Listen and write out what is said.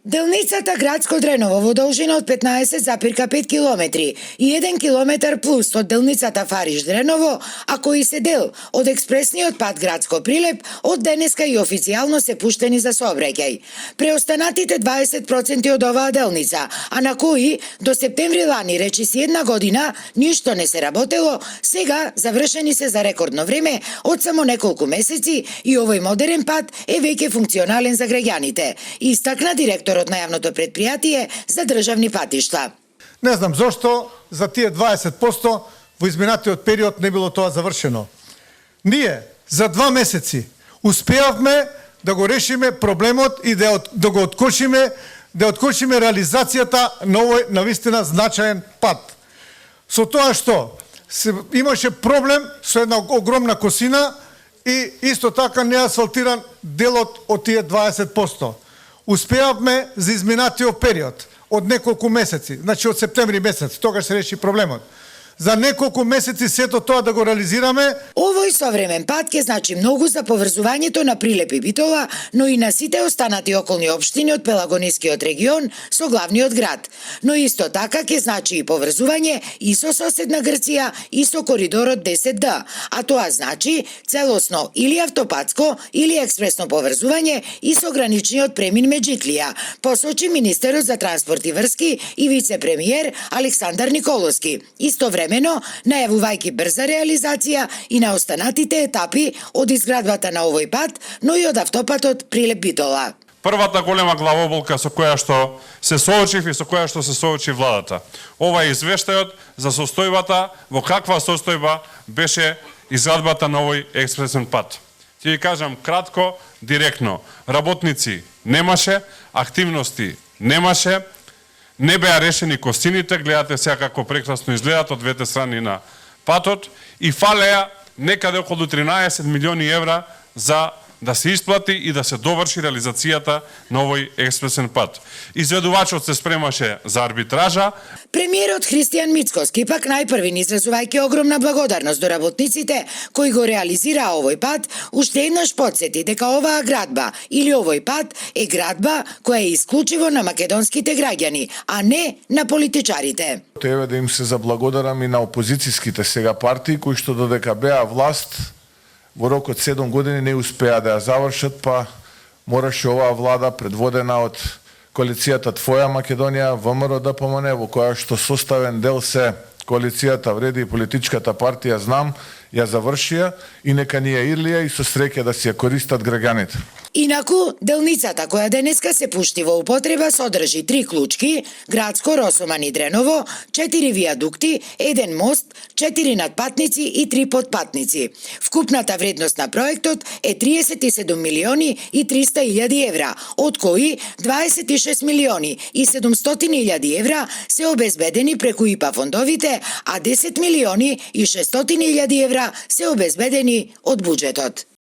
Делницата Градско Дреново во должина од 15,5 километри и 1 километар плюс од делницата Фариш Дреново, а кои се дел од експресниот пат Градско Прилеп, од денеска и официјално се пуштени за сообраќај. Преостанатите 20% од оваа делница, а на кои до септември лани, речиси една година, ништо не се работело, сега завршени се за рекордно време од само неколку месеци и овој модерен пат е веќе функционален за граѓаните, истакна директорот на јавното предпријатие за државни патишта. Не знам зошто за тие 20% во изминатиот период не било тоа завршено. Ние за 2 месеци успеавме да го решиме проблемот и да го откошиме, реализацијата на овој навистина значаен пат. Со тоа што имаше проблем со една огромна косина и исто така неасфалтиран делот од тие 20%. Успеавме за изминатиот период од неколку месеци, значи од септември месец, тогаш се реши проблемот. За неколку месеци сето тоа да го реализираме. Овој современ пат ќе значи многу за поврзувањето на Прилеп и Битола, но и на сите останати околни општини од Пелагонискиот регион со главниот град. Но исто така ќе значи и поврзување и со соседна Грција и со коридорот 10D, а тоа значи целосно или автопатско или експресно поврзување и со граничниот премин Меджитлија, посочи министерот за транспорт и врски и вице-премиер Александар Николовски. Истовремено најавувајќи брза реализација и на останатите етапи од изградбата на овој пат, но и од автопатот Прилеп-Битола. Првата голема главоболка со која што се соочив и со која што се соочи владата. Ова е извештајот за состојбата, во каква состојба беше изградбата на овој експресен пат. Ќе ви кажам кратко, директно. Работници немаше, активности немаше, не беа решени косините, гледате сега како прекрасно изгледат од двете страни на патот и фалеа некаде околу 13 милиони евра за да се исплати и да се доврши реализацијата на овој експресен пат. Изведувачот се спремаше за арбитража. Премиерот Христијан Мицкоски пак најпрви изразувајќи огромна благодарност до работниците кои го реализираа овој пат, уште еднаш потсети дека оваа градба или овој пат е градба која е исклучиво на македонските граѓани, а не на политичарите. Еве да им се заблагодарам и на опозицијските сега партии кои што додека беа власт во рок од 7 години не успеа да ја завршат, па мораше оваа влада предводена од коалицијата Твоја Македонија, ВМРО ДПМН, во која што составен дел се коалицијата Вреди и политичката партија Знам, ја завршија и нека ни ја ирлија и со среќа да си ја користат граѓаните. Инаку, делницата која денеска се пушти во употреба содржи 3 клучки, Градско, Росоман и Дреново, 4 виадукти, 1 мост, 4 надпатници и 3 подпатници. Вкупната вредност на проектот е 37 милиони и 300 илјади евра, од кои 26 милиони и 700 илјади евра се обезбедени преку ИПА фондовите, а 10 милиони и 600 илјади евра се обезбедени од буџетот.